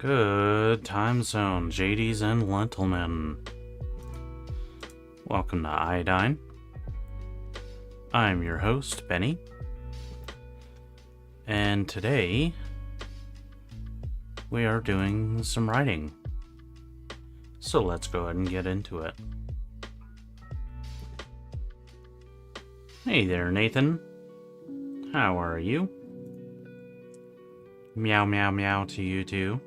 Good time zone, JDs and Lentilmen. Welcome to Iodine. I'm your host, Benny. And today, we are doing some writing. So let's go ahead and get into it. Hey there, Nathan. How are you? Meow meow meow to you too.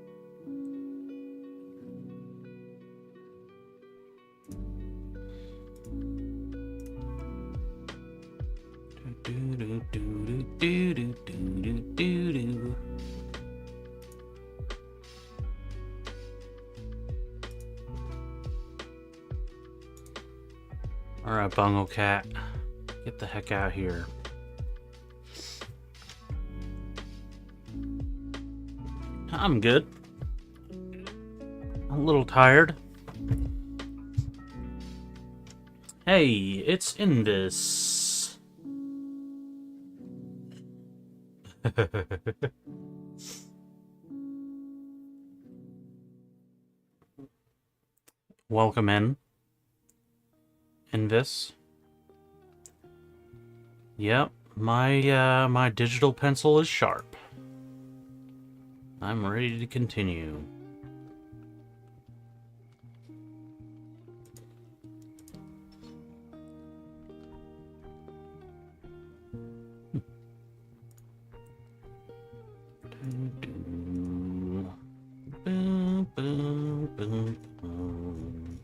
Alright, Bungle Cat. Get the heck out here. I'm good. A little tired. Hey, it's Invis. Welcome in, Invis. Yep, my digital pencil is sharp. I'm ready to continue. Boom, boom, boom, boom.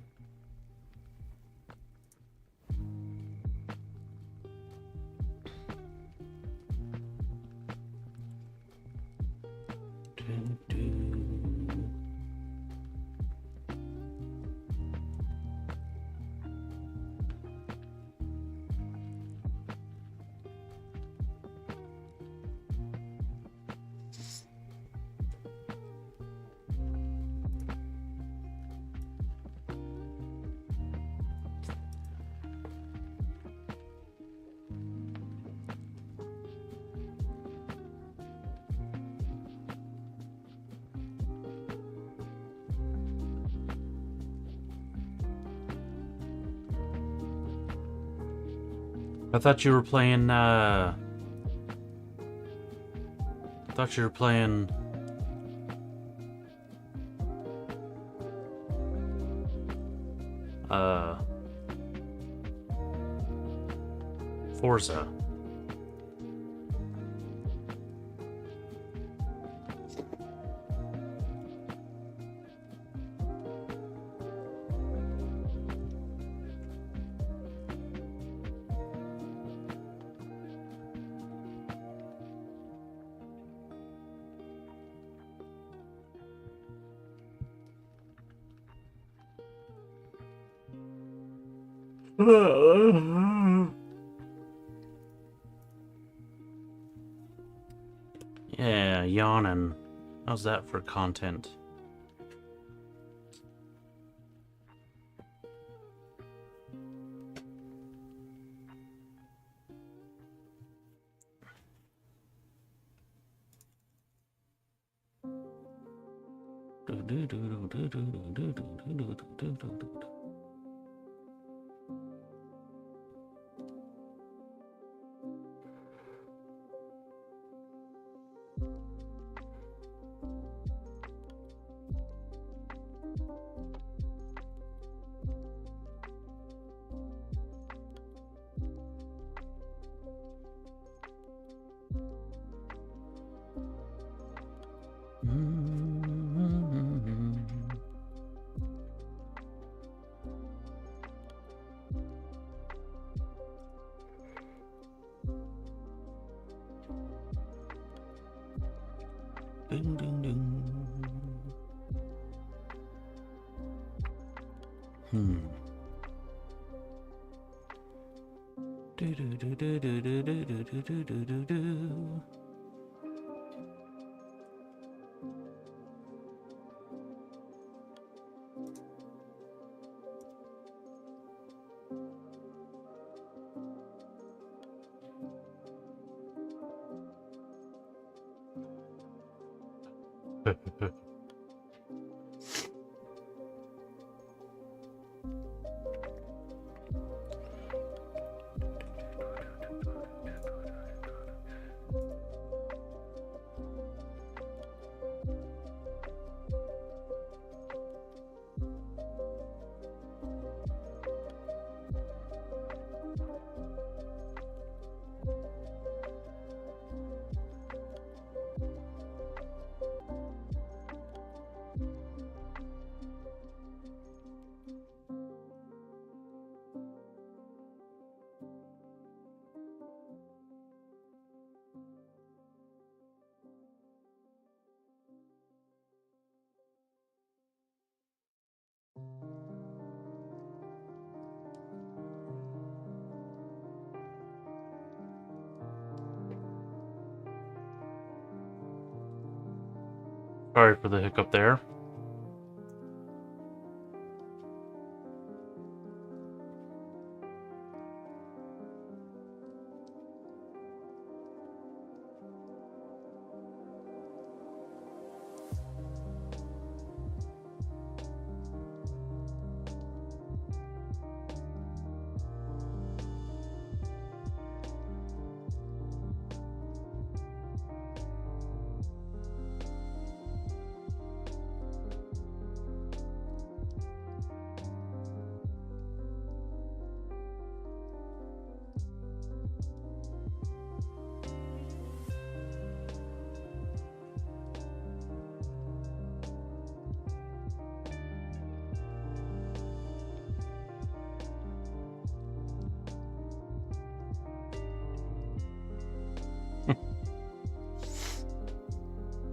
I thought you were playing, Forza. Yeah, yawning. How's that for content? Ding, ding, ding. Do do do do do do do do do do do do. Sorry for the hiccup there.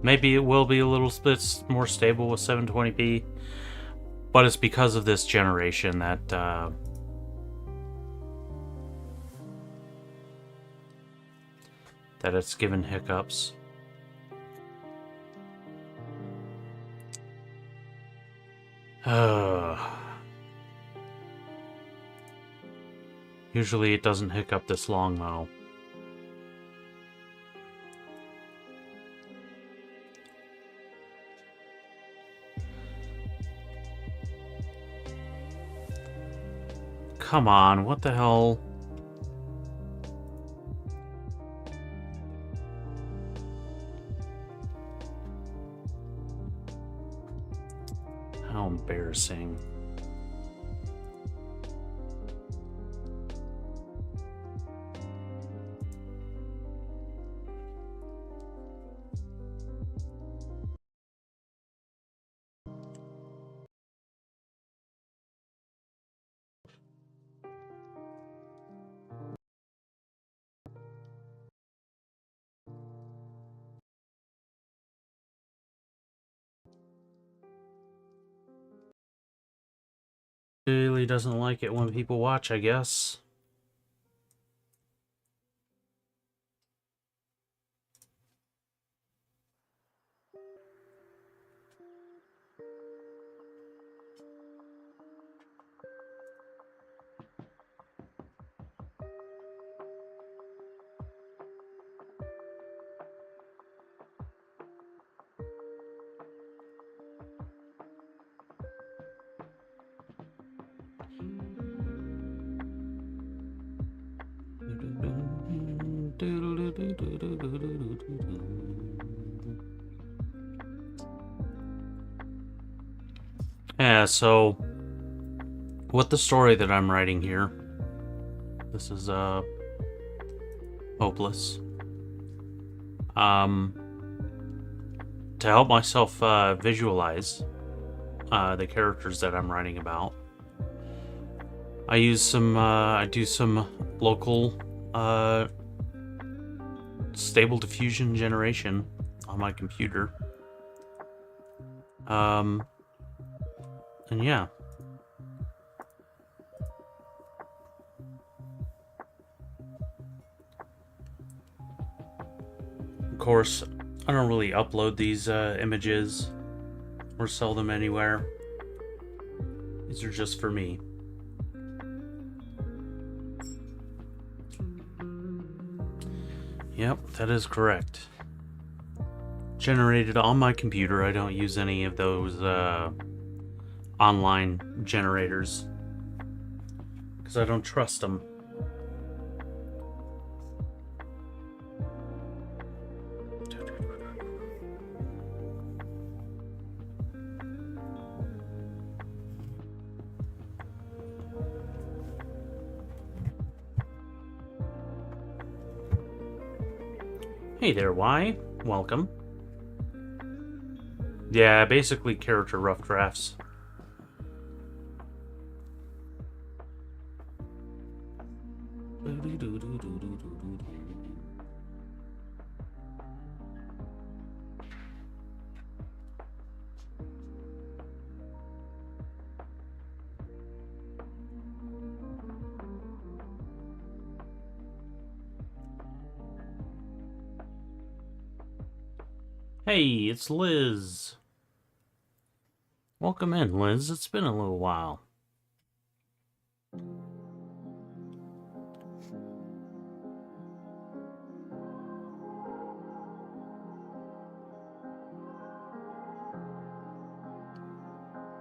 Maybe it will be a little bit more stable with 720p, but it's because of this generation that that it's given hiccups. Usually it doesn't hiccup this long though. Come on, what the hell? How embarrassing. Really doesn't like it when people watch, I guess. Yeah, so with the story that I'm writing here, this is hopeless. To help myself visualize the characters that I'm writing about, I use some I do some local stable diffusion generation on my computer. And yeah. Of course, I don't really upload these images or sell them anywhere. These are just for me. Yep, that is correct. Generated on my computer. I don't use any of those online generators because I don't trust them. Hey there, Y. Welcome. Yeah, basically character rough drafts. Hey, it's Liz. Welcome in, Liz. It's been a little while.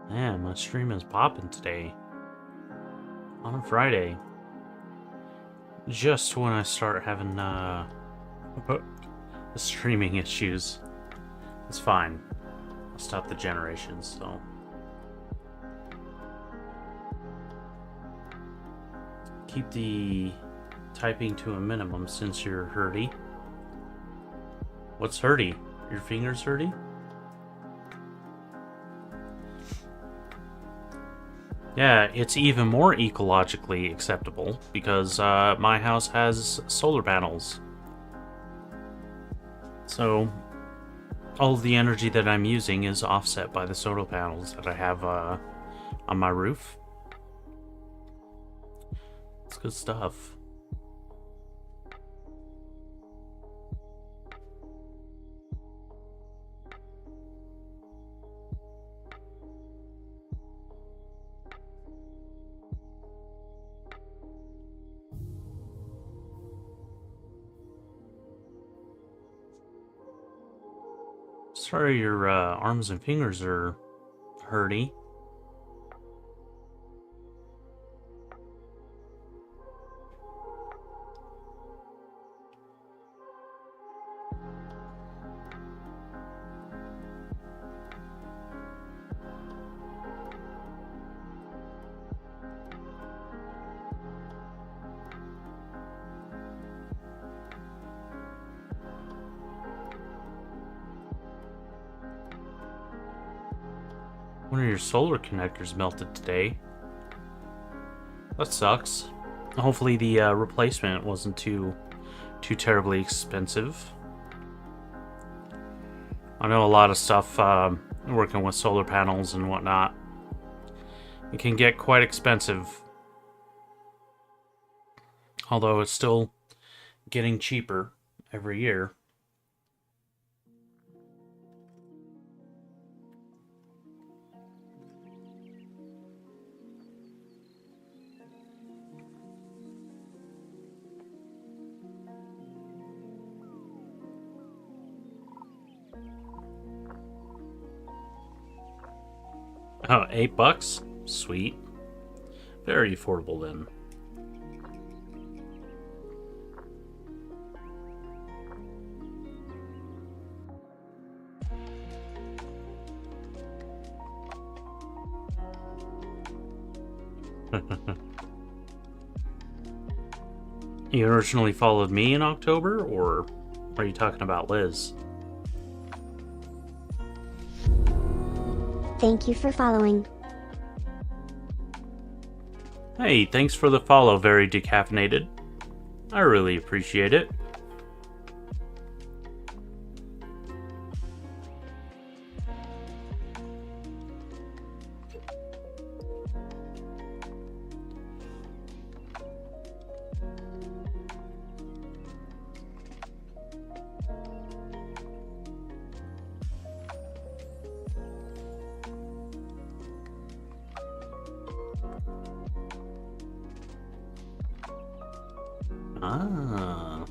Man, my stream is popping today. On a Friday. Just when I start having streaming issues. It's fine. I'll stop the generations, so. Keep the typing to a minimum since you're hurty. What's hurty? Your fingers hurty? Yeah, it's even more ecologically acceptable because my house has solar panels. So all of the energy that I'm using is offset by the solar panels that I have on my roof. It's good stuff. Sorry your arms and fingers are hurty. One of your solar connectors melted today. That sucks. Hopefully the replacement wasn't too terribly expensive. I know a lot of stuff working with solar panels and whatnot. It can get quite expensive. Although it's still getting cheaper every year. Oh, $8? Sweet. Very affordable then. You originally followed me in October, or are you talking about Liz? Thank you for following. Hey, thanks for the follow, Very Decaffeinated. I really appreciate it. Ah.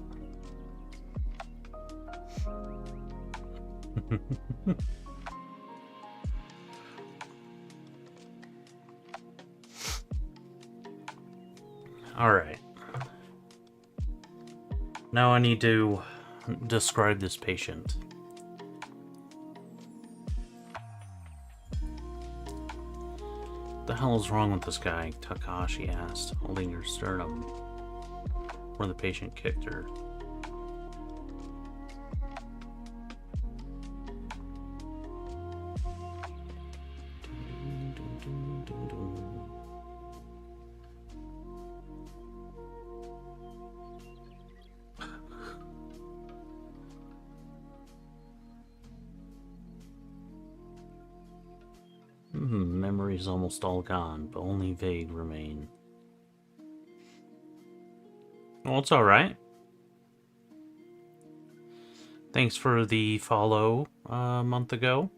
All right. Now I need to describe this patient. What the hell is wrong with this guy? Takahashi asked, holding her sternum where the patient kicked her. Memories almost all gone, but only vague remain. Well, it's alright. Thanks for the follow a month ago.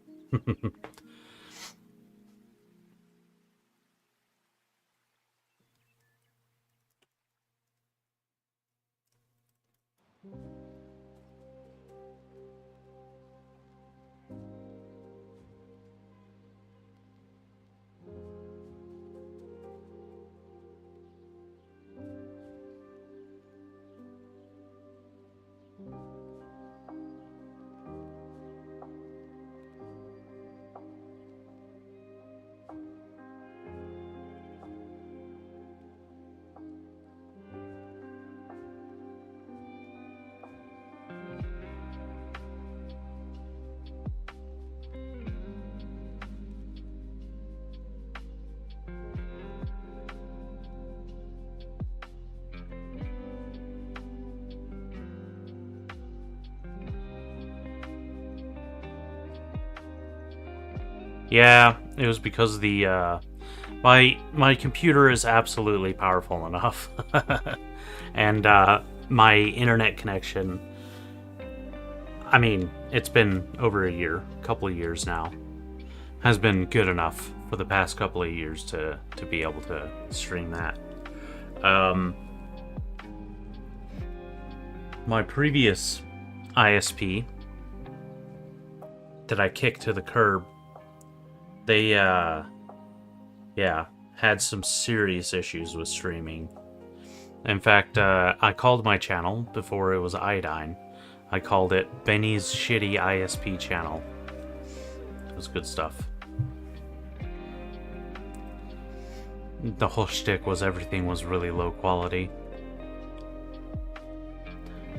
Yeah, it was because the my computer is absolutely powerful enough, and my internet connection. I mean, it's been over a couple of years now, has been good enough for the past couple of years to be able to stream that. My previous ISP that I kicked to the curb, they had some serious issues with streaming. In fact, I called my channel before it was Iodine. I called it Benny's Shitty ISP Channel. It was good stuff. The whole shtick was everything was really low quality.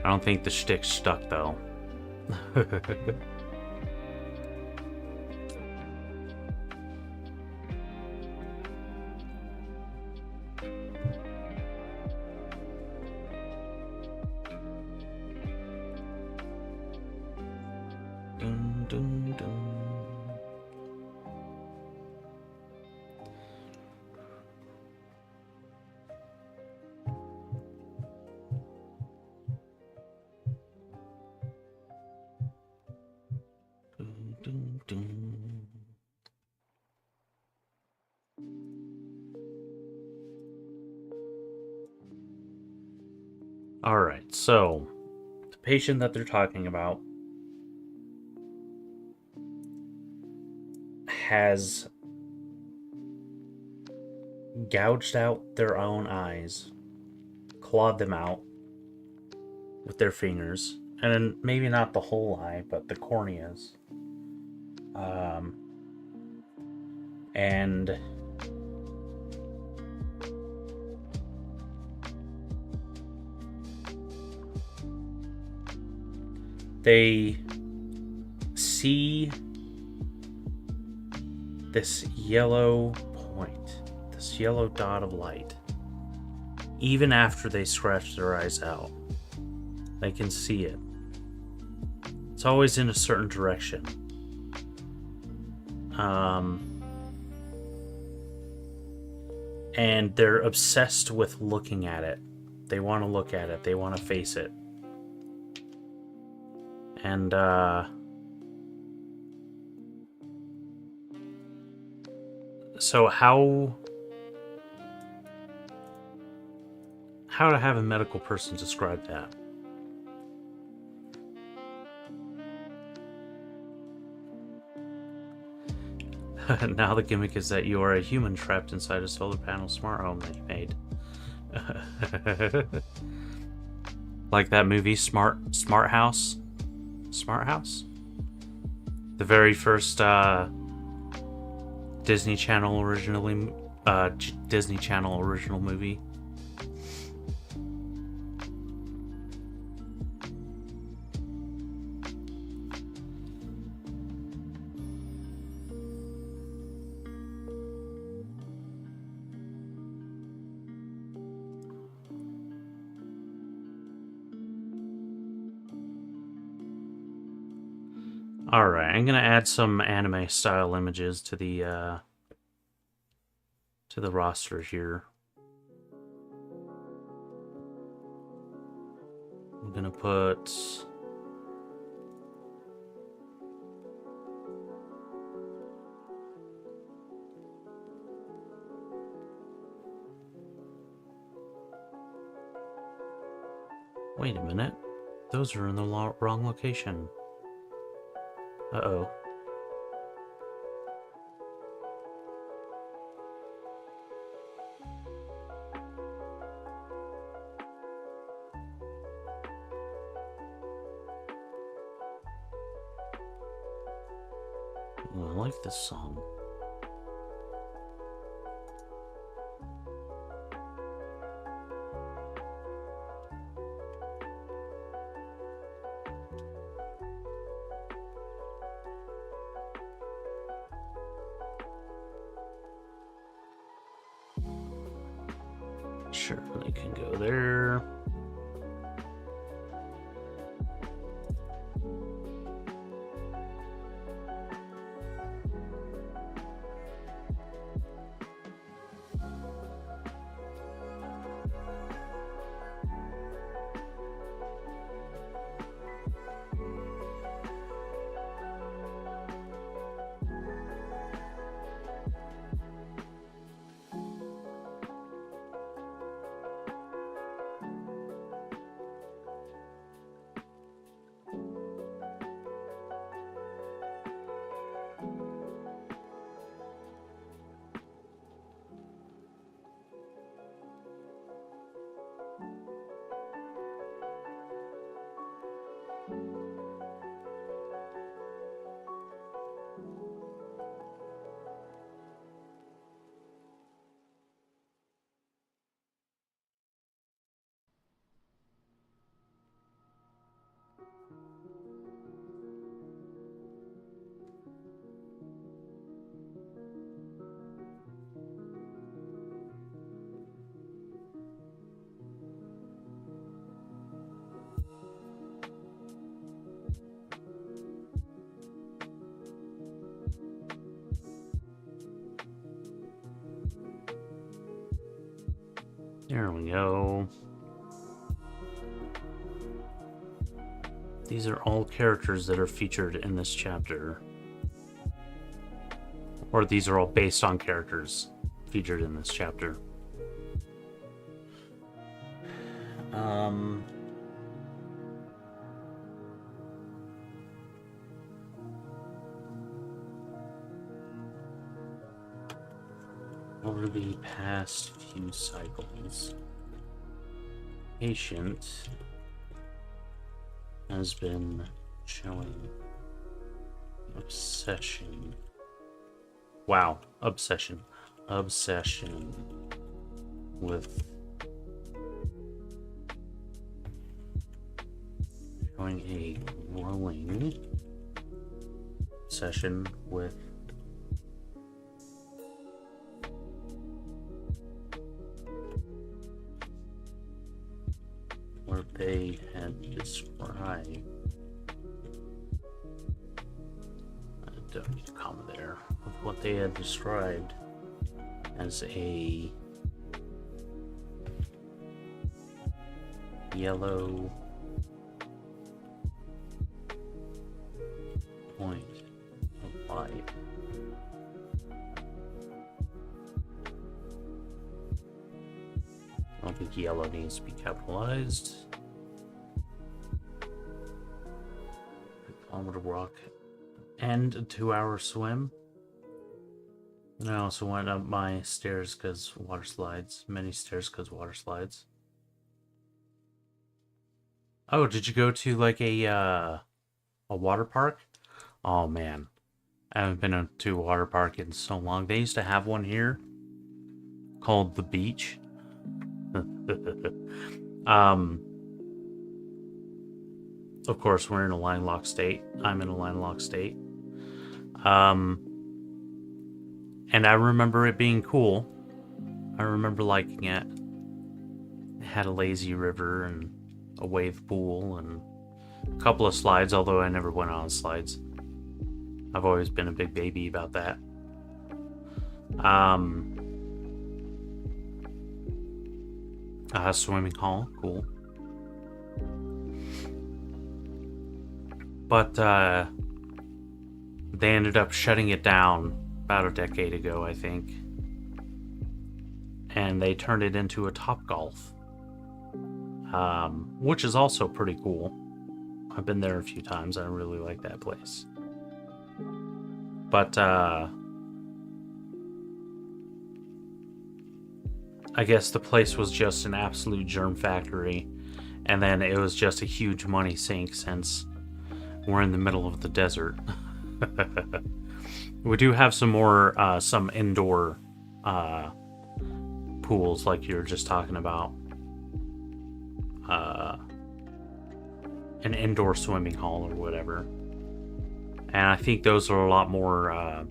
I don't think the shtick stuck though. Dun, dun, dun. Dun, dun, dun. Alright, so the patient that they're talking about has gouged out their own eyes, clawed them out with their fingers, and then maybe not the whole eye, but the corneas. And they see this yellow point, this yellow dot of light. Even after they scratch their eyes out, they can see it. It's always in a certain direction. And they're obsessed with looking at it. They want to look at it. They want to face it. And so how to have a medical person describe that? Now the gimmick is that you are a human trapped inside a solar panel smart home that you made. Like that movie Smart House? Smart House? The very first Disney Channel original movie. Alright, I'm gonna add some anime style images to the roster here. I'm gonna put wait a minute. Those are in the wrong location. Uh-oh. I like this song. Sure, they can go there. There we go. These are all characters that are featured in this chapter. Or these are all based on characters featured in this chapter. Over the past few cycles, Patient has been showing obsession. Wow, obsession. Obsession with showing a growing obsession with what they had described. I don't need a comma there. Of what they had described as a yellow point of light. I don't think yellow needs to be capitalized. Kilometer walk and a 2-hour swim. And I also went up my stairs because water slides. Many stairs because water slides. Oh, did you go to like a water park? Oh man, I haven't been to a water park in so long. They used to have one here called the Beach. Of course, we're in a landlocked state. I'm in a landlocked state. And I remember it being cool. I remember liking it. It had a lazy river and a wave pool and a couple of slides, although I never went on slides. I've always been a big baby about that. Swimming hall, cool. But they ended up shutting it down about a decade ago, I think. And they turned it into a Topgolf, which is also pretty cool. I've been there a few times. I really like that place. But I guess the place was just an absolute germ factory, and then it was just a huge money sink since we're in the middle of the desert. We do have some more, some indoor pools like you were just talking about. An indoor swimming hall or whatever. And I think those are a lot more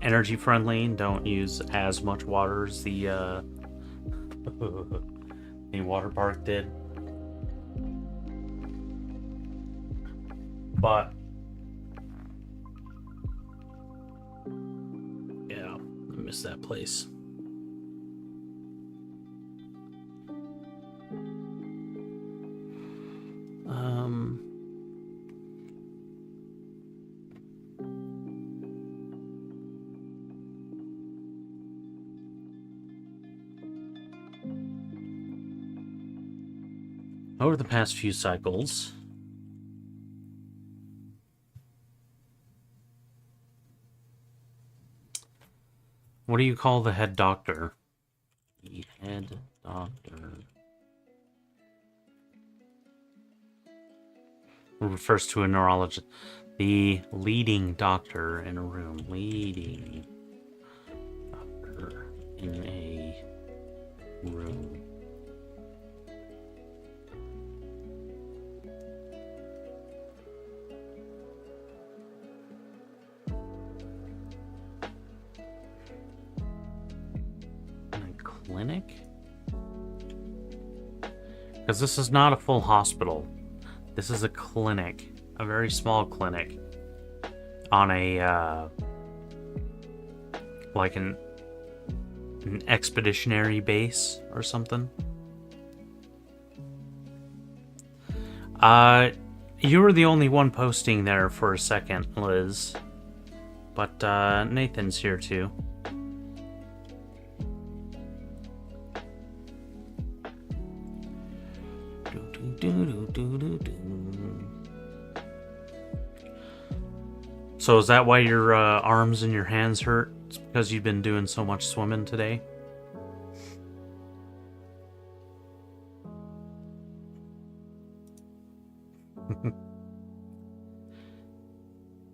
energy friendly and don't use as much water as the the water park did. But yeah, I miss that place. Over the past few cycles, what do you call the head doctor? The head doctor refers to a neurologist. The leading doctor in a room. Leading doctor in a room. Clinic? Because this is not a full hospital. This is a clinic. A very small clinic. On a, like an an expeditionary base or something. You were the only one posting there for a second, Liz. But Nathan's here too. So is that why your arms and your hands hurt? It's because you've been doing so much swimming today?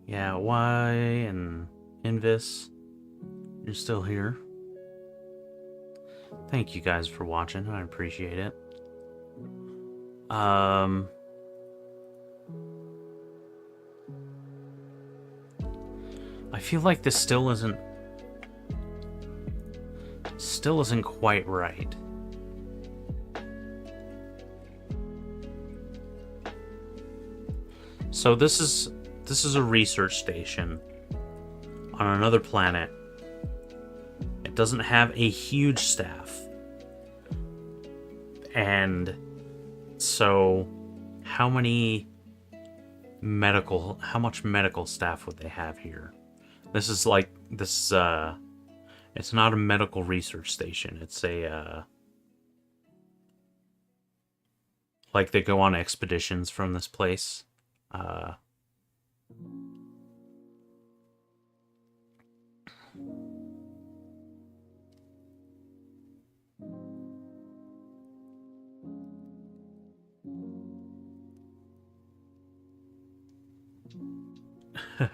Yeah, why and Invis, you're still here. Thank you guys for watching. I appreciate it. I feel like this still isn't quite right. So this is a research station on another planet. It doesn't have a huge staff. And so how much medical staff would they have here? It's not a medical research station. It's a like they go on expeditions from this place.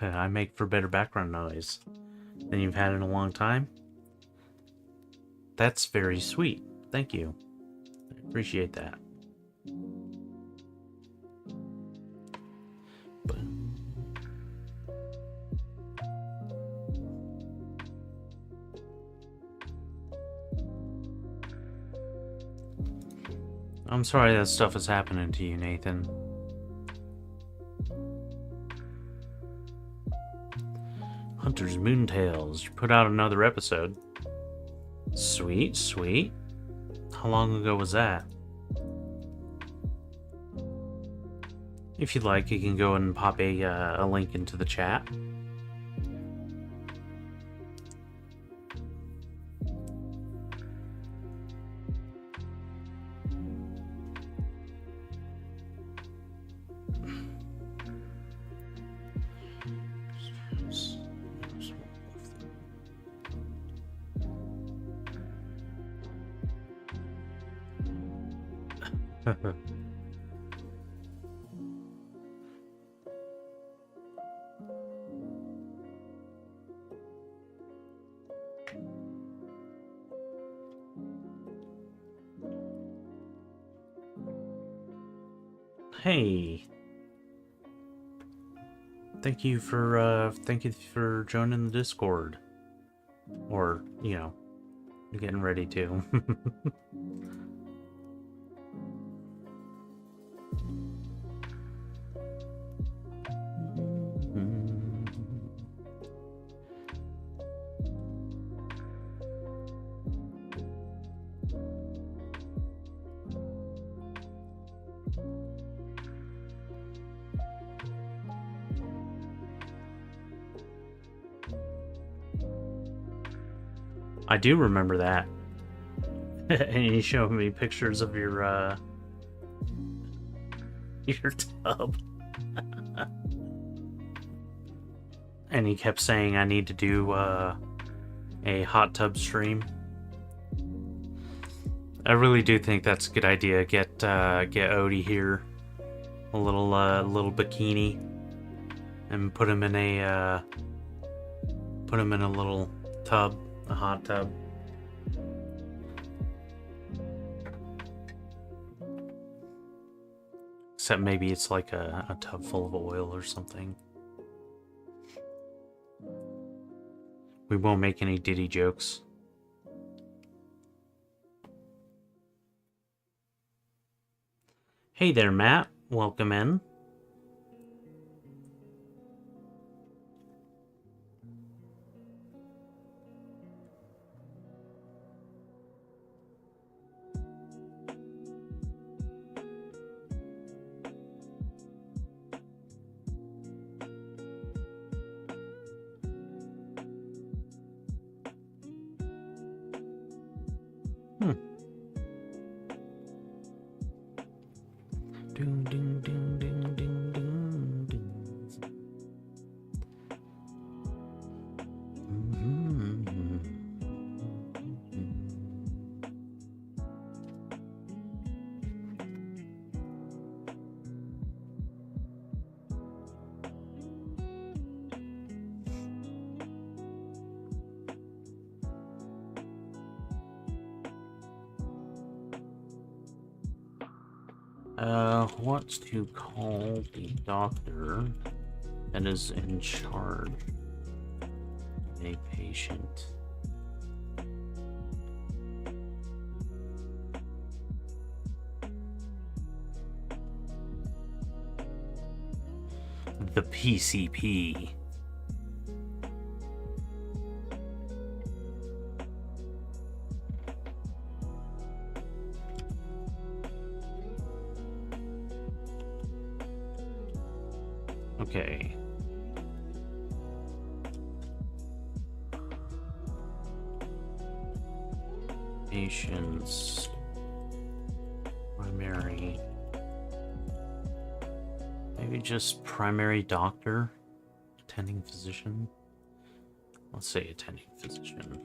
I make for better background noise than you've had in a long time. That's very sweet. Thank you. I appreciate that. I'm sorry that stuff is happening to you, Nathan. Hunter's Moontails. You put out another episode. Sweet, sweet. How long ago was that? If you'd like, you can go and pop a link into the chat. Hey. Thank you for joining the Discord. Or, you know, getting ready to. I do remember that. And you showed me pictures of your tub. And he kept saying I need to do a hot tub stream. I really do think that's a good idea. Get Odie here, a little bikini, and put him in a little tub. A hot tub. Except maybe it's like a tub full of oil or something. We won't make any Diddy jokes. Hey there, Matt. Welcome in. Ding, ding, ding, ding, ding, ding, ding. What to call the doctor that is in charge of a patient? The PCP. Okay. Patients. Primary. Maybe just primary doctor? Attending physician? Let's say attending physician.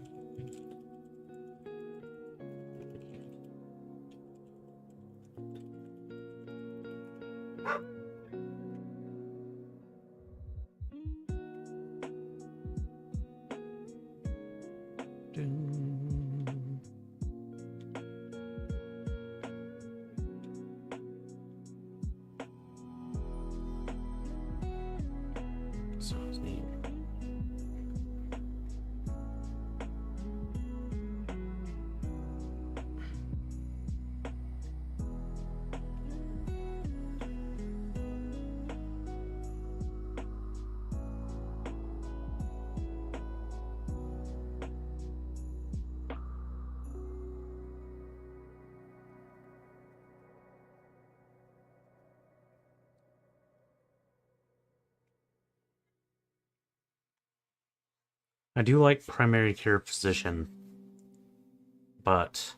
Sounds neat. I do like primary care physician, but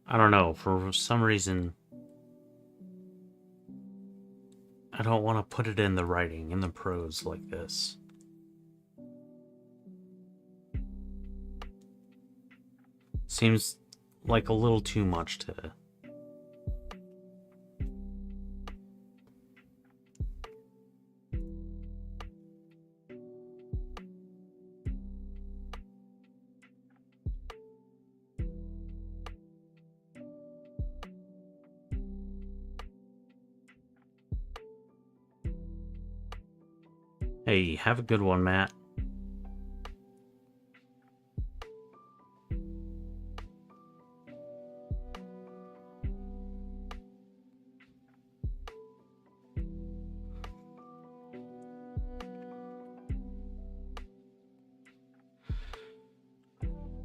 I don't know, for some reason I don't want to put it in the writing, in the prose like this. Seems like a little too much to... Hey, have a good one, Matt.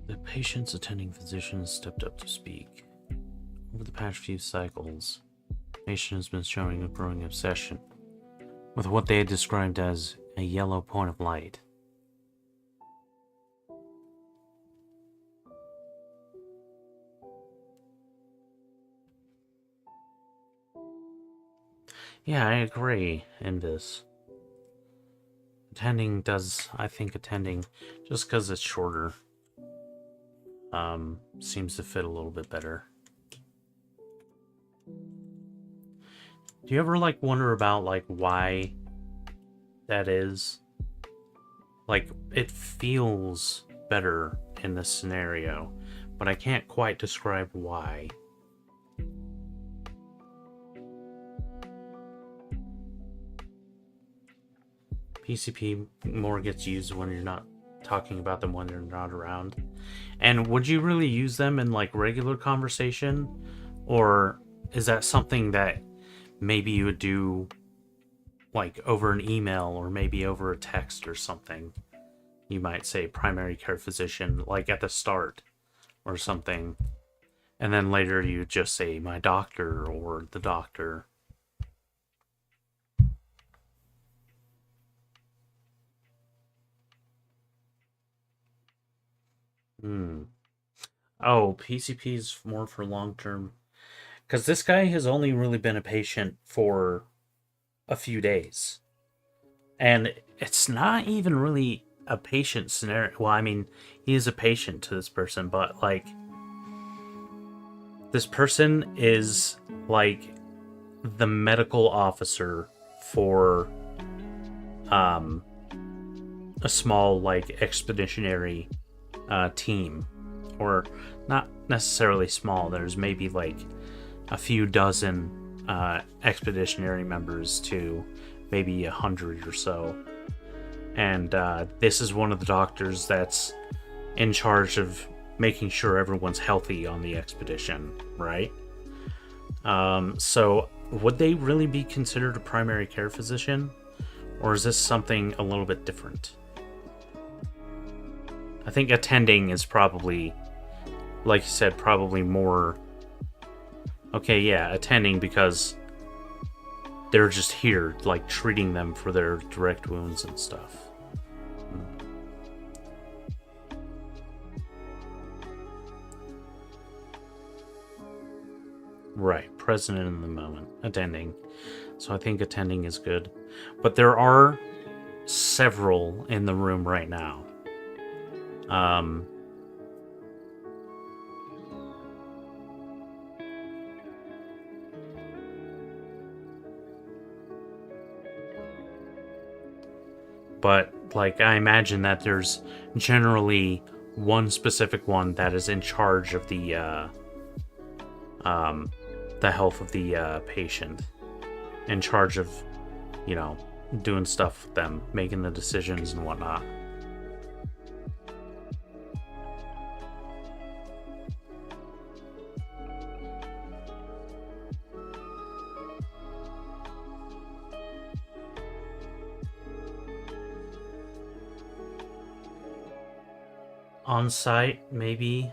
The patient's attending physician stepped up to speak. Over the past few cycles, the patient has been showing a growing obsession with what they had described as a yellow point of light. Yeah, I agree in this. Attending does, I think attending, just because it's shorter, seems to fit a little bit better. Do you ever, like, wonder about, like, why that is? Like, it feels better in this scenario, but I can't quite describe why. PCP more gets used when you're not talking about them when they're not around. And would you really use them in like regular conversation? Or is that something that maybe you would do like over an email or maybe over a text or something? You might say primary care physician like at the start or something. And then later you just say my doctor or the doctor. Oh, PCP is more for long term. Because this guy has only really been a patient for a few days. And it's not even really a patient scenario. Well, I mean, he is a patient to this person, but like, this person is like the medical officer for a small like expeditionary team, or not necessarily small. There's maybe like a few dozen expeditionary members to maybe 100 or so, and this is one of the doctors that's in charge of making sure everyone's healthy on the expedition, right? So would they really be considered a primary care physician, or is this something a little bit different? I think attending is probably, like you said, probably more... Okay, yeah, attending, because they're just here, like, treating them for their direct wounds and stuff. Right, present in the moment, attending. So I think attending is good. But there are several in the room right now. But, like, I imagine that there's generally one specific one that is in charge of the health of the patient. In charge of, you know, doing stuff with them, making the decisions and whatnot. On site, maybe.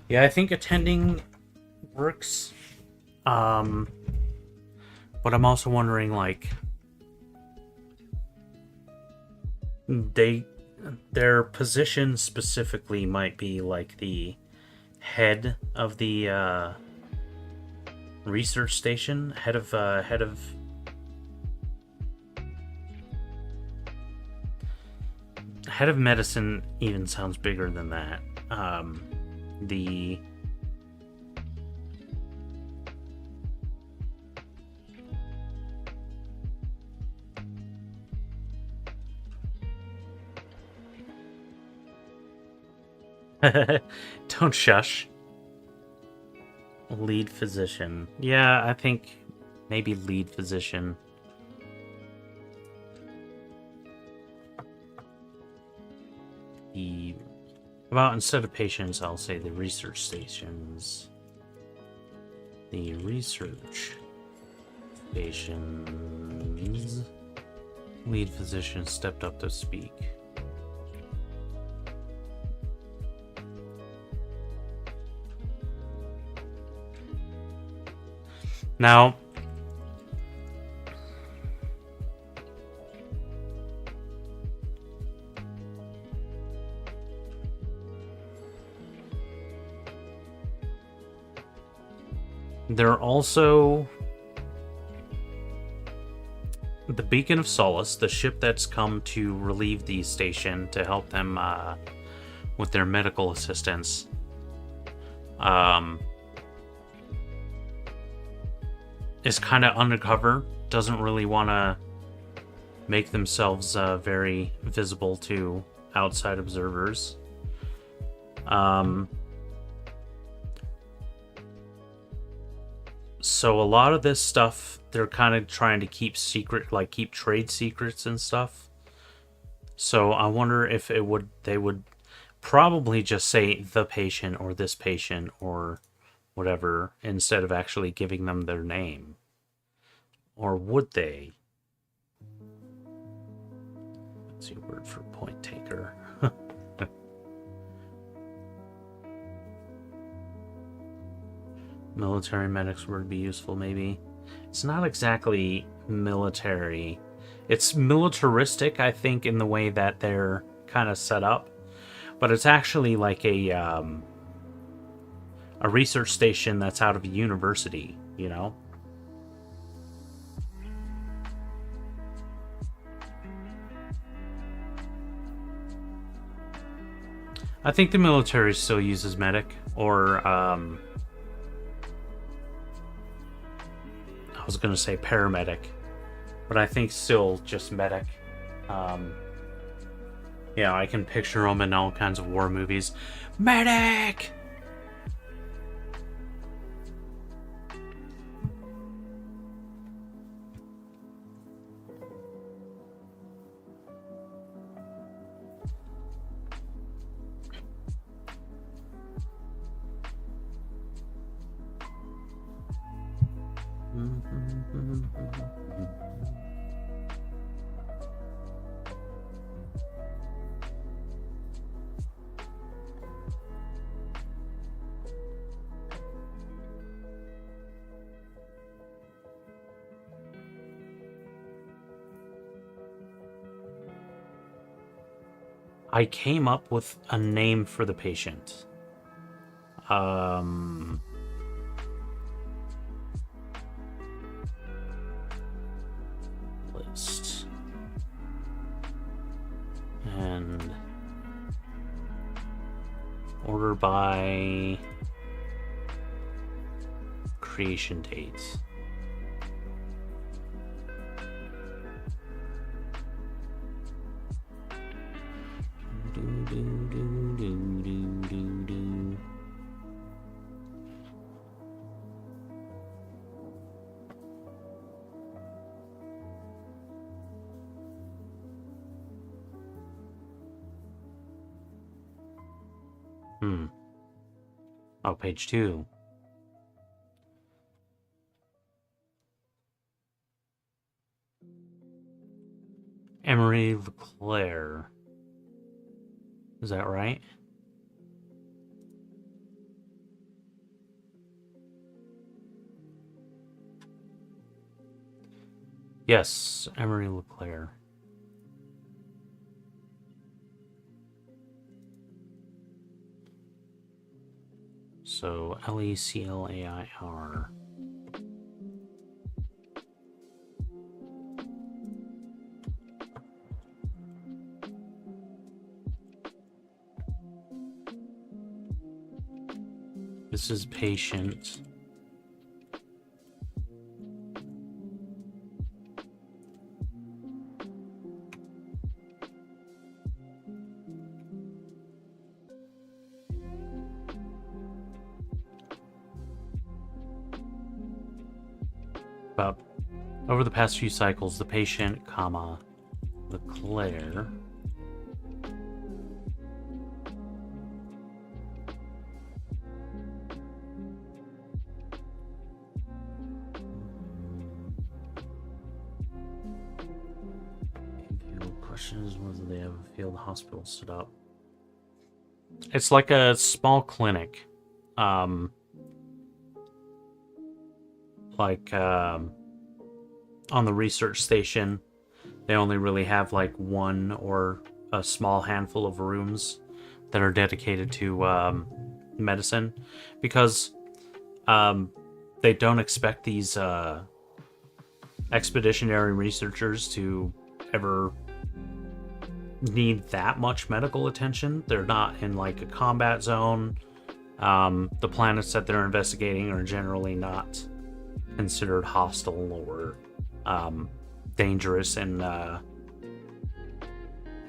Yeah, I think attending works. But I'm also wondering, like, their position specifically might be like the head of the research station, head of medicine. Even sounds bigger than that. The don't shush. Lead physician. Yeah, I think maybe lead physician. Well, instead of patients, I'll say the research stations. The research stations. Lead physician stepped up to speak. Now, there are also the Beacon of Solace, the ship that's come to relieve the station to help them with their medical assistance. Is kind of undercover, doesn't really want to make themselves very visible to outside observers. So a lot of this stuff, they're kind of trying to keep secret, like keep trade secrets and stuff. So I wonder if they would probably just say the patient or this patient or whatever, instead of actually giving them their name. Or would they? Fancy word for point taker. Military medics would be useful, maybe. It's not exactly military. It's militaristic, I think, in the way that they're kind of set up. But it's actually like a research station that's out of a university, you know? I think the military still uses medic, or I was going to say paramedic, but I think still just medic. Yeah, I can picture them in all kinds of war movies. Medic! I came up with a name for the patient. List. And order by creation date. Oh, page 2. Emery Leclerc. Is that right? Yes, Emery Leclerc. So Leclair. This is patient. But over the past few cycles, the patient, Leclair. Question is whether they have a field hospital set up. It's like a small clinic. On the research station, they only really have like one or a small handful of rooms that are dedicated to medicine, because they don't expect these expeditionary researchers to ever need that much medical attention. They're not in like a combat zone. The planets that they're investigating are generally not considered hostile or dangerous in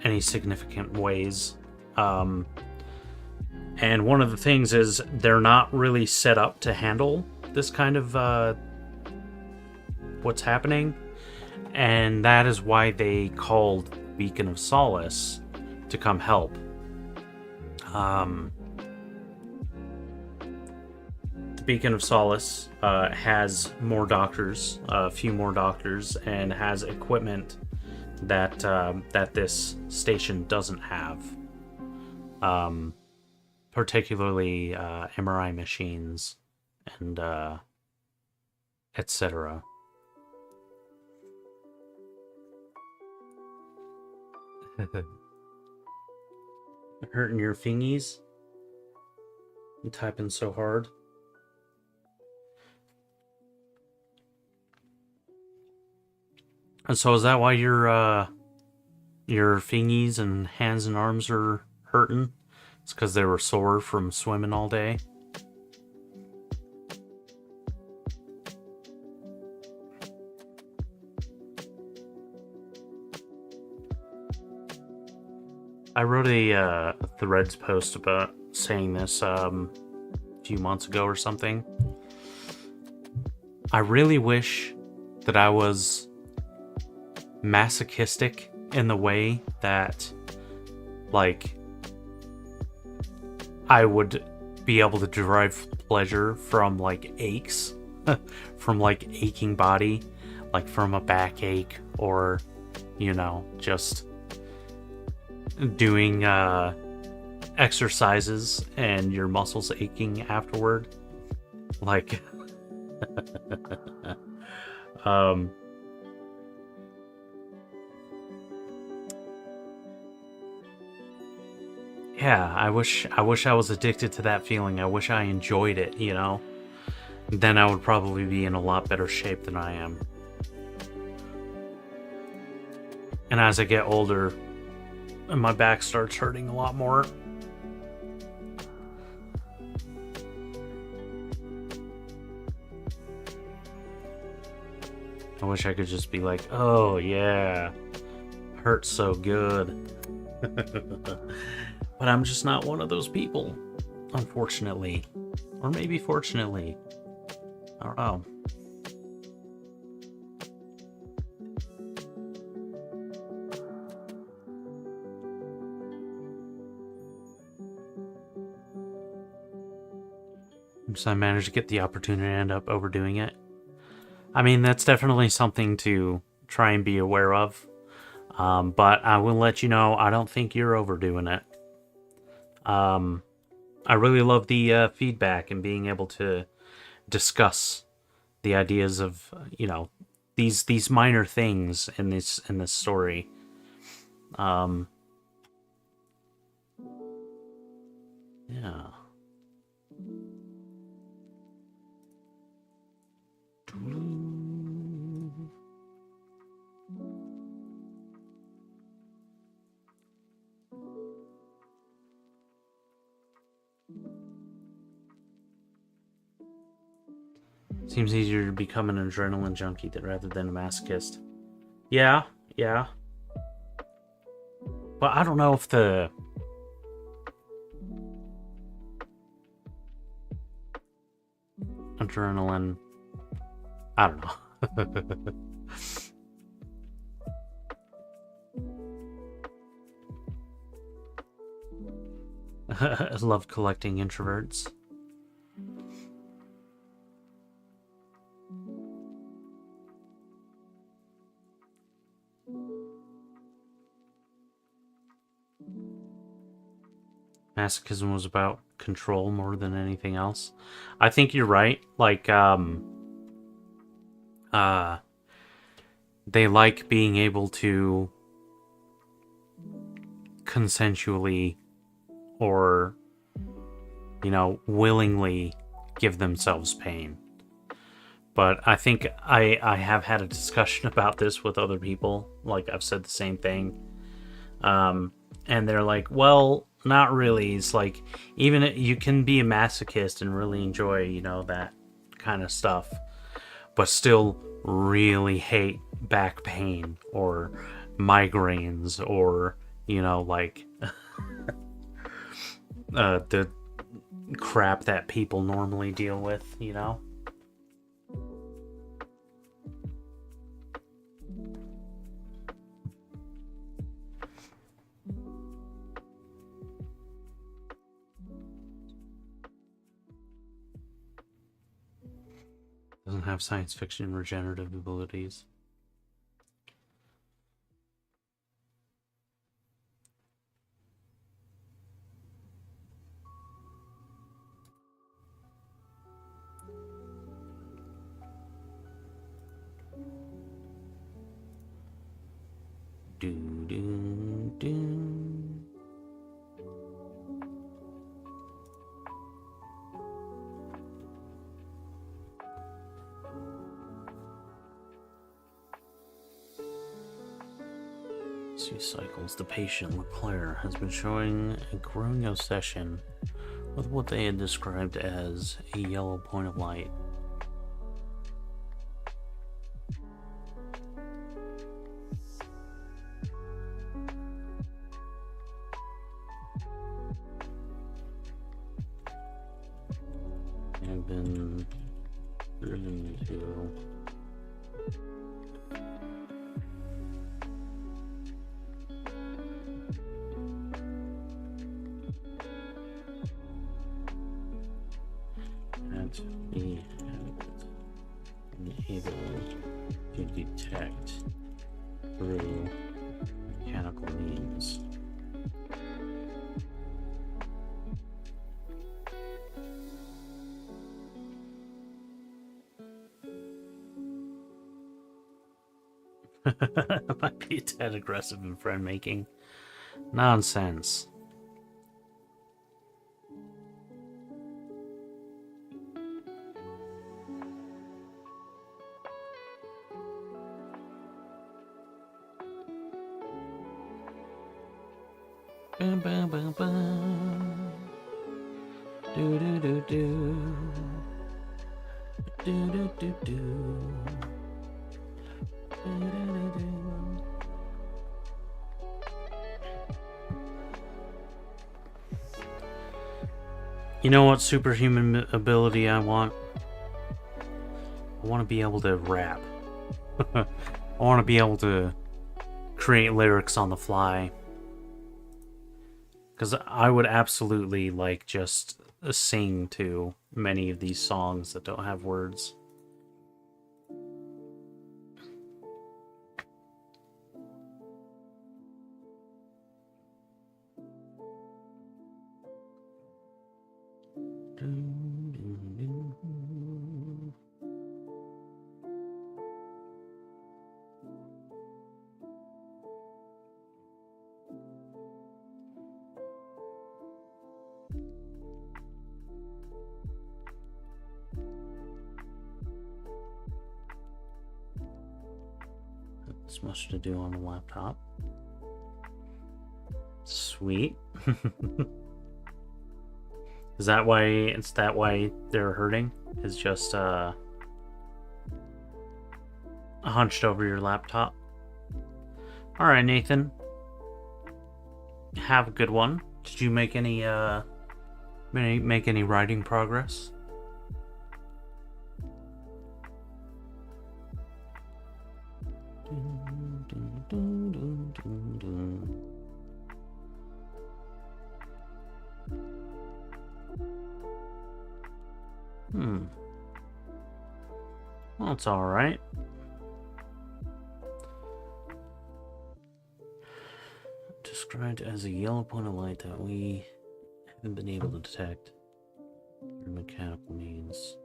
any significant ways. And one of the things is they're not really set up to handle this kind of what's happening, and that is why they called Beacon of Solace to come help. The Beacon of Solace has more doctors, a few more doctors, and has equipment that that this station doesn't have. Particularly MRI machines and etc. Hurting your fingies? You typing so hard? And so is that why your fingies and hands and arms are hurting? It's because they were sore from swimming all day? I wrote a Threads post about saying this a few months ago or something. I really wish that I was masochistic in the way that, like, I would be able to derive pleasure from, like, aches, from, like, aching body, like from a backache, or, you know, just doing exercises and your muscles aching afterward. Like, yeah, I wish I was addicted to that feeling. I wish I enjoyed it, you know? Then I would probably be in a lot better shape than I am. And as I get older, my back starts hurting a lot more. I wish I could just be like, oh yeah, hurts so good. But I'm just not one of those people, unfortunately. Or maybe fortunately. I don't know. So I managed to get the opportunity to end up overdoing it. I mean, that's definitely something to try and be aware of. But I will let you know, I don't think you're overdoing it. I really love the feedback and being able to discuss the ideas of, you know, these minor things in this story. Yeah. Seems easier to become an adrenaline junkie rather than a masochist. Yeah, yeah. But I don't know if the... adrenaline... I don't know. I love collecting introverts. Masochism was about control more than anything else. I think you're right. Like, they like being able to consensually or, you know, willingly give themselves pain. But I think I have had a discussion about this with other people. Like, I've said the same thing. And they're like, well, not really. It's like, even you can be a masochist and really enjoy, you know, that kind of stuff, but still really hate back pain or migraines or, you know, like the crap that people normally deal with, you know? Doesn't have science fiction regenerative abilities. Do do do. Cycles. The patient, LeClaire, has been showing a growing obsession with what they had described as a yellow point of light. I've been driven to be able to detect through mechanical means. Might be a tad aggressive in friend making. Nonsense. Bum, bum, bum, bum. Do do do do. Do do do do. Do do do do. You know what superhuman ability I want? I want to be able to rap. I want to be able to create lyrics on the fly. Because I would absolutely, like, just sing to many of these songs that don't have words. This much to do on the laptop. Sweet. Is that why they're hurting? Is just hunched over your laptop? Alright, Nathan. Have a good one. Did you make any writing progress? Well, it's all right. Described as a yellow point of light that we haven't been able to detect through mechanical means.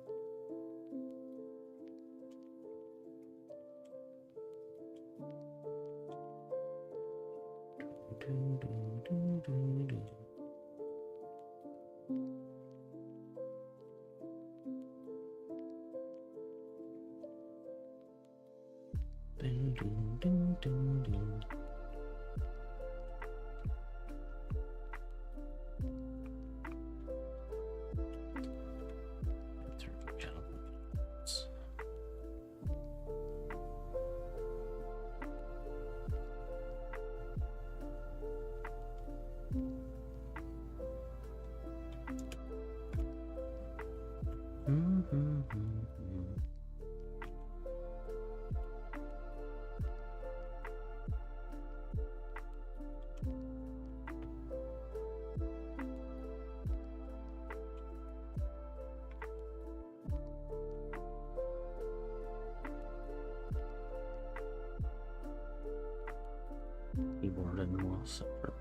Keyboard and mouse separate.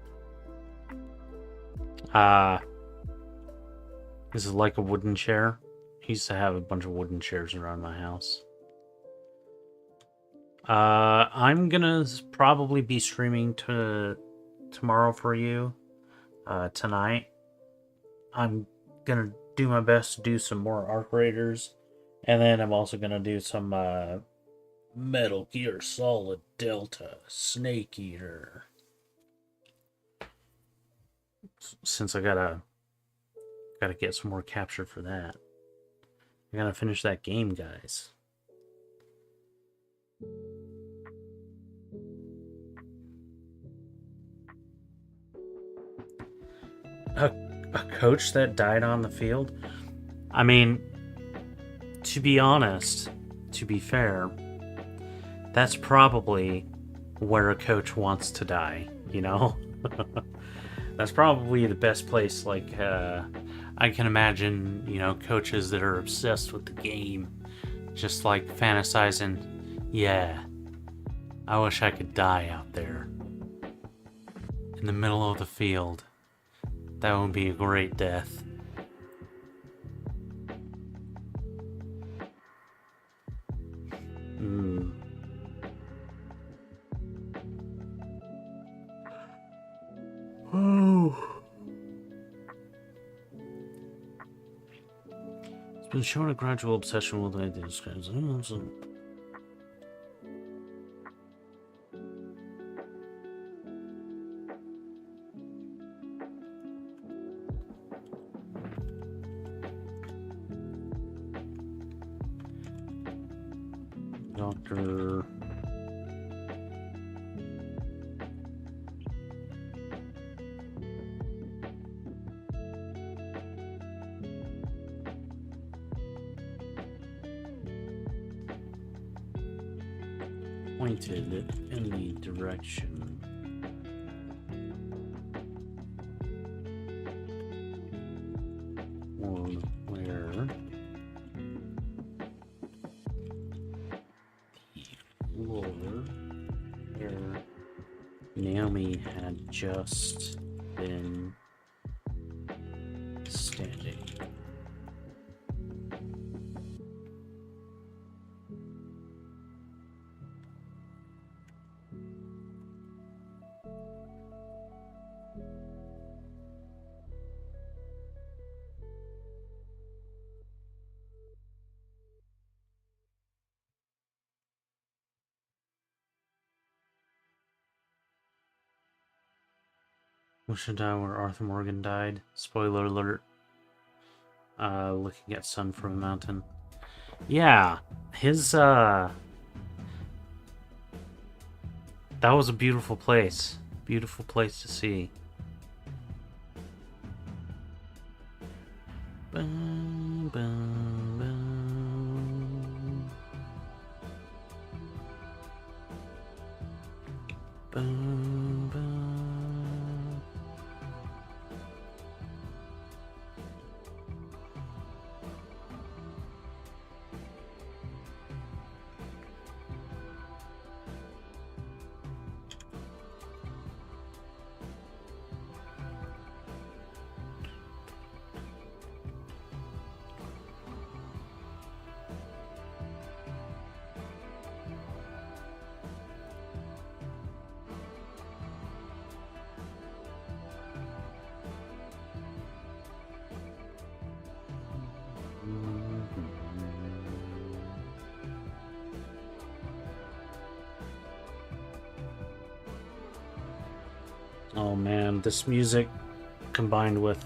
This is like a wooden chair. I used to have a bunch of wooden chairs around my house. I'm gonna probably be streaming tomorrow for you. Tonight. I'm gonna do my best to do some more Arc Raiders, and then I'm also gonna do some Metal Gear Solid Delta Snake Eater. Since I gotta get some more captured for that. I gotta finish that game, guys. A coach that died on the field? I mean, to be honest, to be fair, that's probably where a coach wants to die, you know? That's probably the best place. Like, I can imagine, coaches that are obsessed with the game, just like fantasizing, yeah, I wish I could die out there in the middle of the field. That would be a great death. Oh. It's been shown a gradual obsession with ideas. Doctor. Pointed in the direction or where the floor where Naomi had just been standing. Wish to die where Arthur Morgan died. Spoiler alert. Looking at sun from a mountain. Yeah, his that was a beautiful place. Beautiful place to see. Boom, boom, boom. Boom, boom. Oh man, this music combined with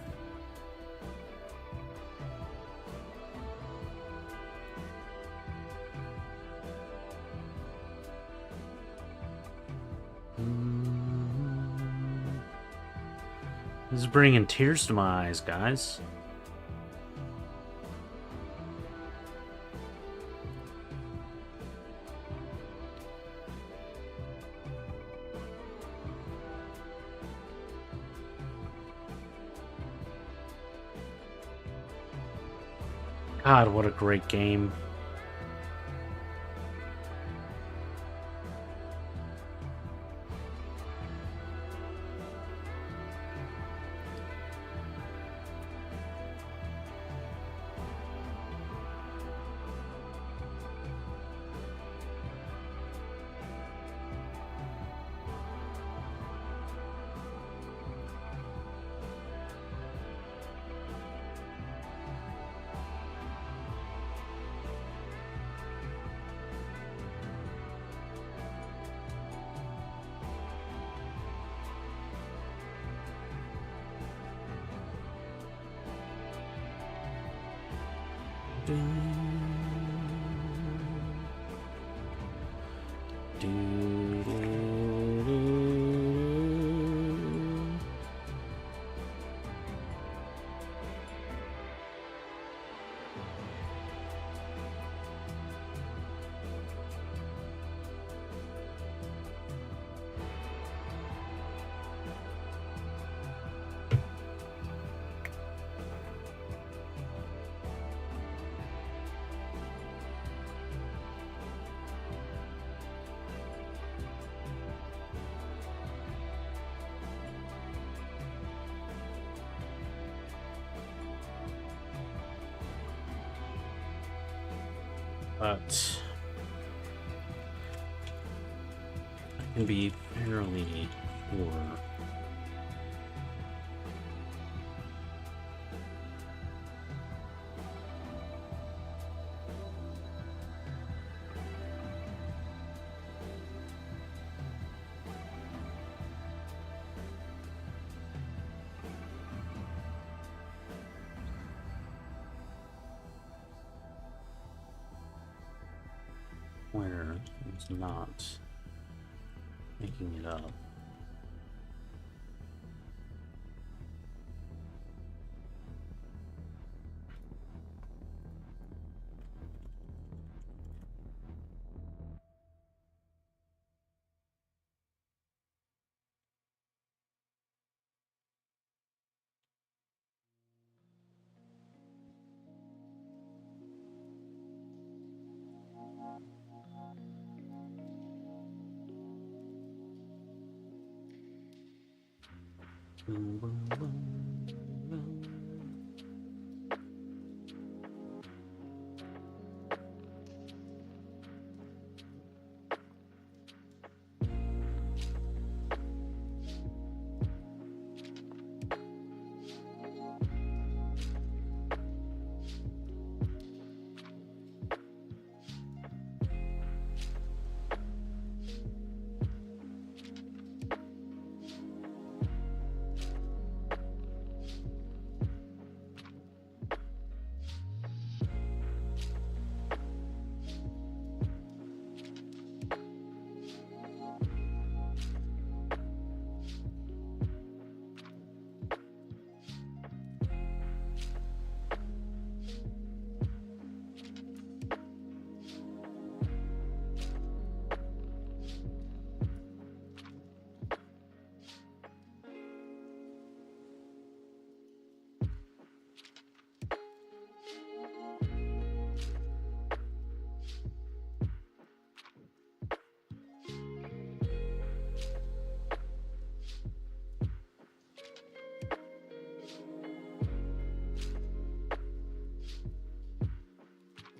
this is bringing tears to my eyes, guys. God, what a great game. But I can be fairly sure. Where it's not making it up.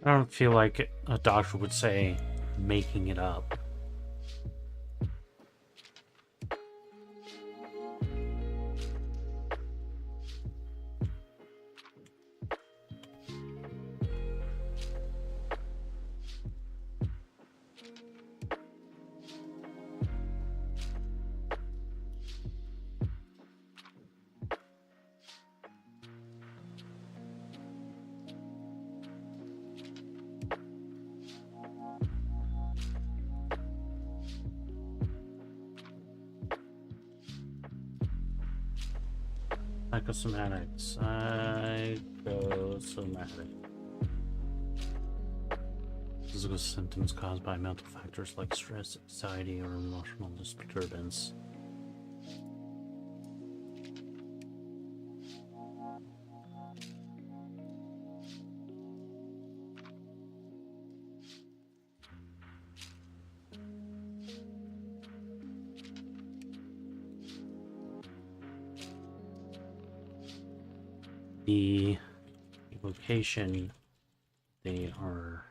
I don't feel like a doctor would say making it up. Psychosomatic. Psychosomatic. Physical symptoms caused by mental factors like stress, anxiety, or emotional disturbance. The location they are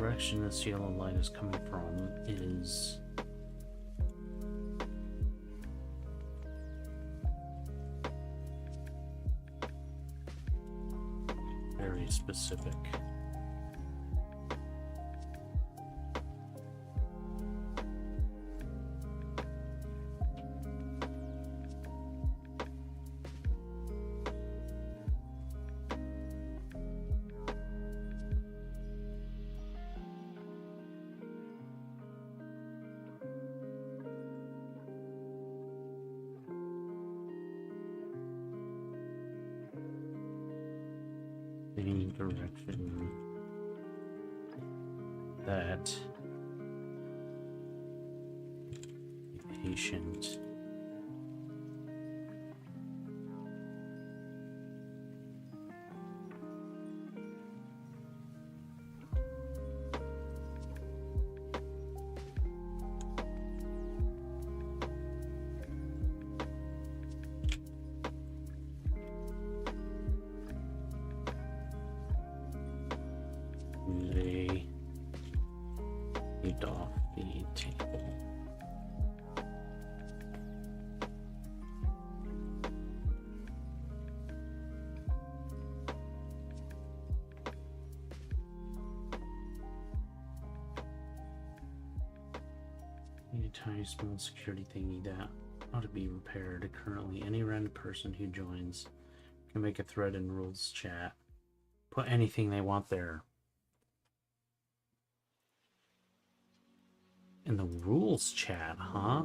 direction this yellow light is coming from is very specific. Any direction that the patient lay it off the table. Need a tiny small security thingy that ought to be repaired. Currently, any random person who joins can make a thread in rules chat. Put anything they want there. In the rules chat, huh?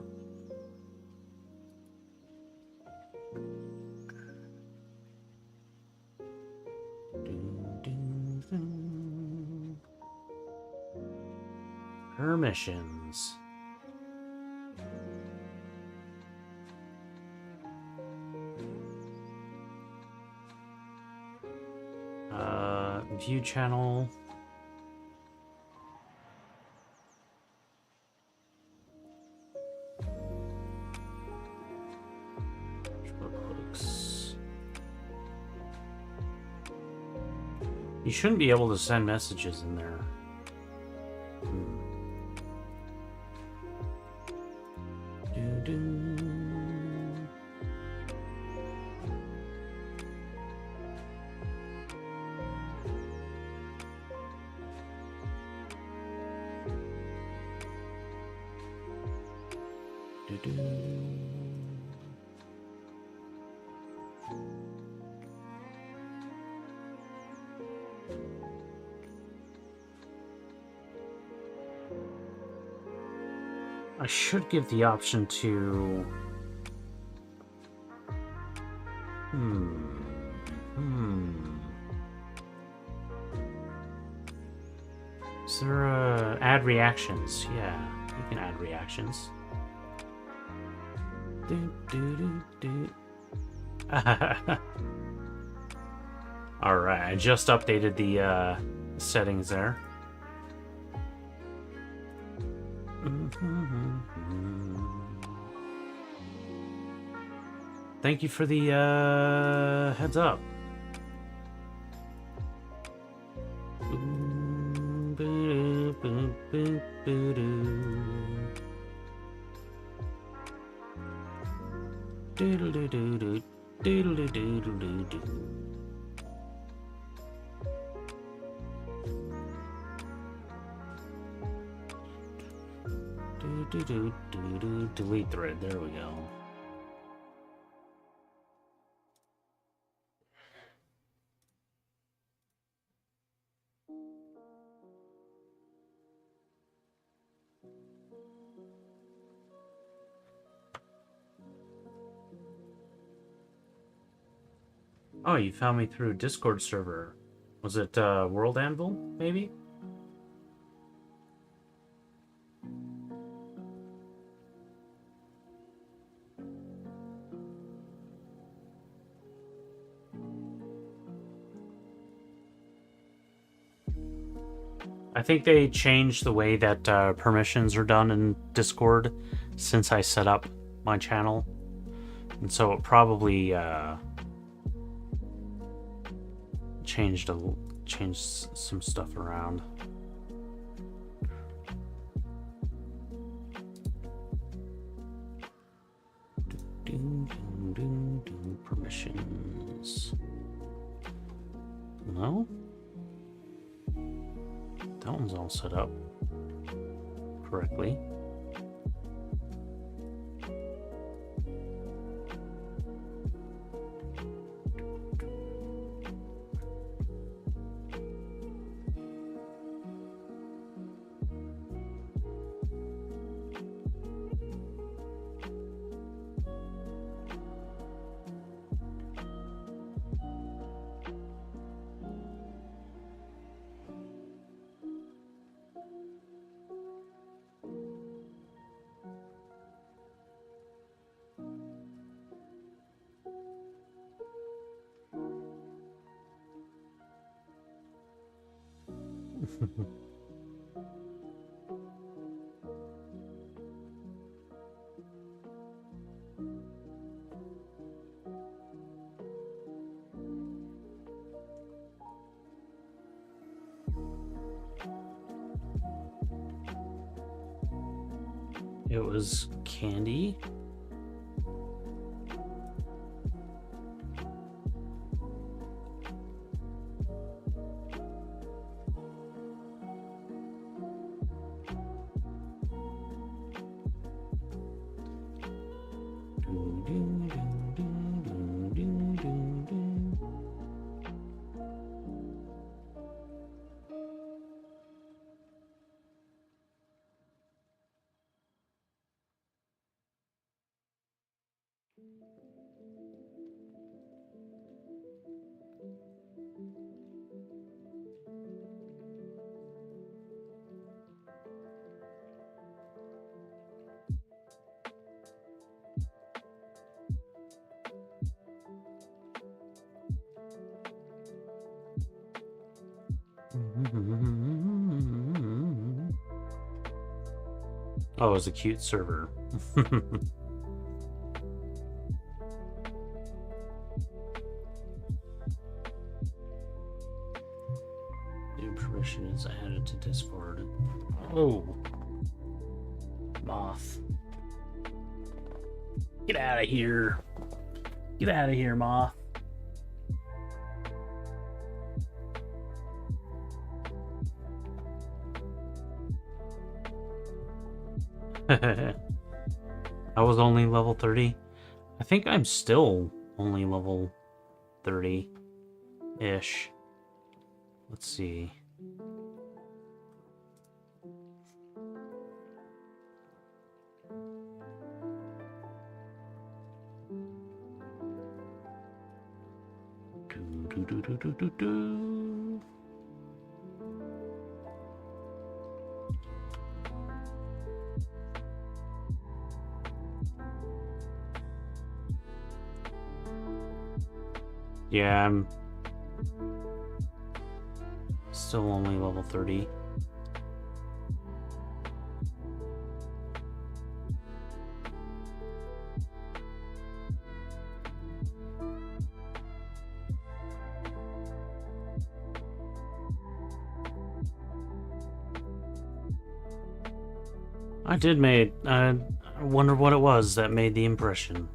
Permissions. View channel. You shouldn't be able to send messages in there. I should give the option to... Is there add reactions? Yeah, you can add reactions. Alright, I just updated the settings there. Thank you for the heads up. Delete thread. There we go. Oh, you found me through Discord server. Was it World Anvil, maybe? I think they changed the way that permissions are done in Discord since I set up my channel. And so it probably changed some stuff around. Impressions. No? That one's all set up correctly. It was candy. Oh, it was a cute server. New permission is added to Discord. Oh. Moth. Get out of here. Get out of here, Moth. I was only level 30. I think I'm still only level 30-ish. Let's see. Do. Yeah, I'm still only level 30. I did made. I wonder what it was that made the impression.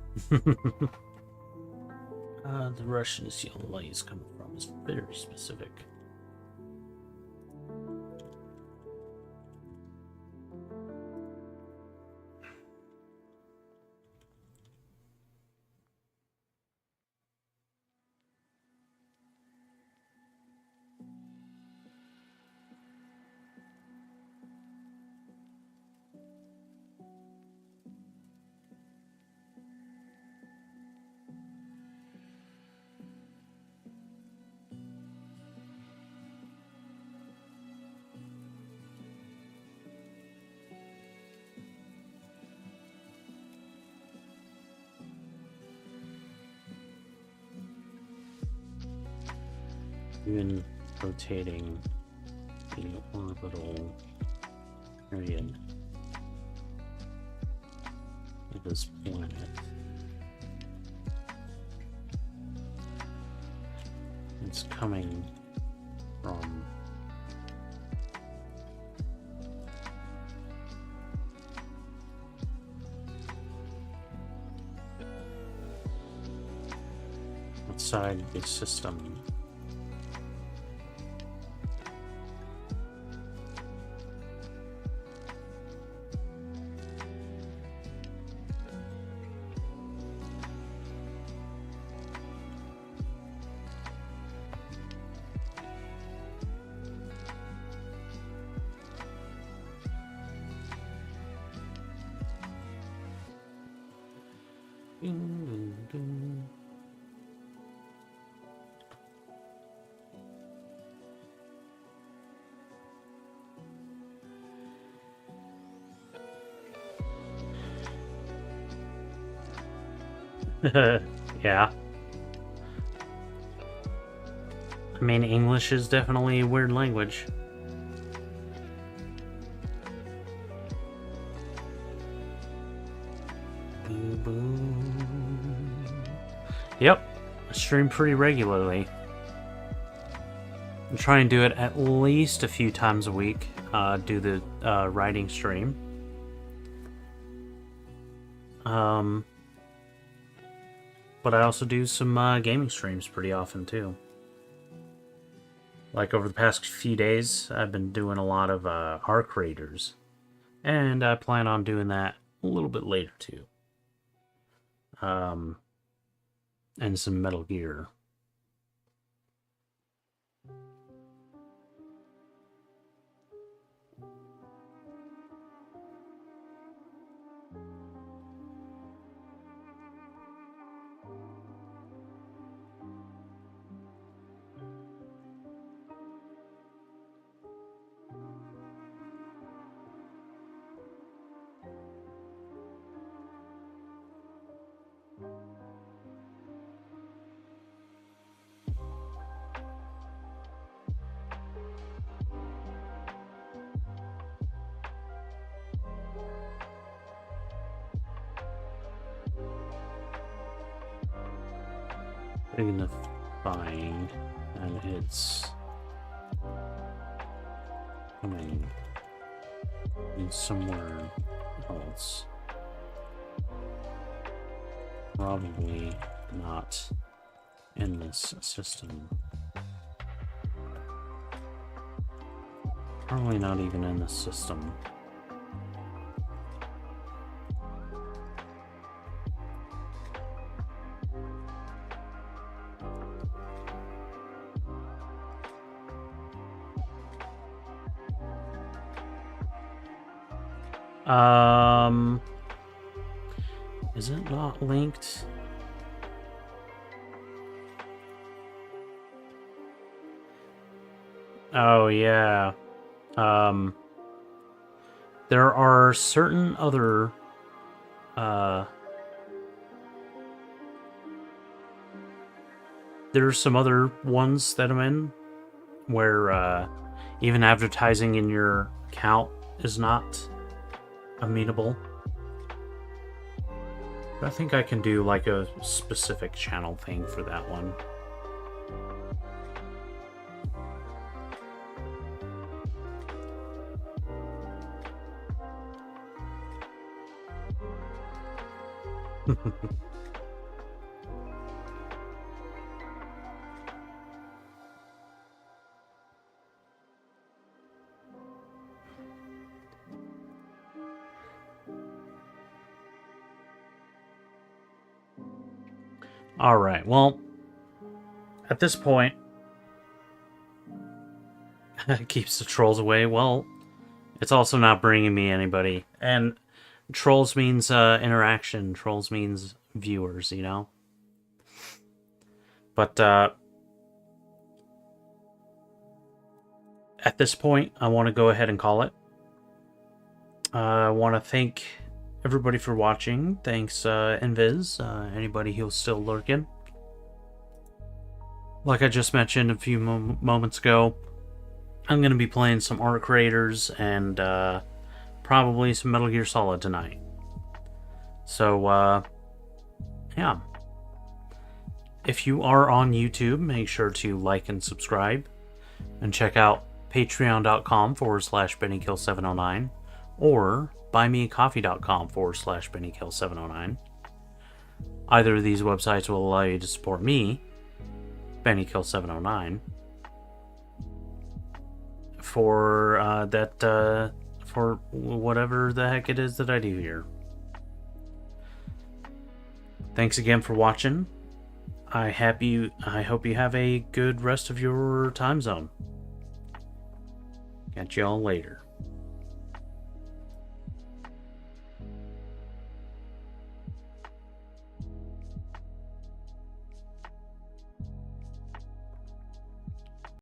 The Russian is the only light is coming from is very specific. Even rotating the orbital period of this planet. It's coming from inside the system. Yeah. I mean, English is definitely a weird language. Yep, I stream pretty regularly. I try and do it at least a few times a week. Do the writing stream. But I also do some gaming streams pretty often too. Like over the past few days, I've been doing a lot of Arc Raiders. And I plan on doing that a little bit later too. And some Metal Gear. Signifying, and it's coming in somewhere else. Probably not in this system. Probably not even in this system. Is it not linked? Oh, yeah. There are certain other, there's some other ones that I'm in where, even advertising in your account is not amenable. I think I can do like a specific channel thing for that one. All right, well, at this point, it keeps the trolls away. Well, it's also not bringing me anybody. And trolls means interaction. Trolls means viewers, you know? But at this point, I want to go ahead and call it. I want to thank everybody for watching. Thanks, Invis, anybody who's still lurking. Like I just mentioned a few moments ago, I'm going to be playing some Arc Raiders and probably some Metal Gear Solid tonight. So, yeah. If you are on YouTube, make sure to like and subscribe. And check out patreon.com/BennyKill709 or buymeacoffee.com/BennyKill709. Either of these websites will allow you to support me, BennyKill709 for for whatever the heck it is that I do here. Thanks again for watching. I hope you have a good rest of your time zone. Catch y'all later.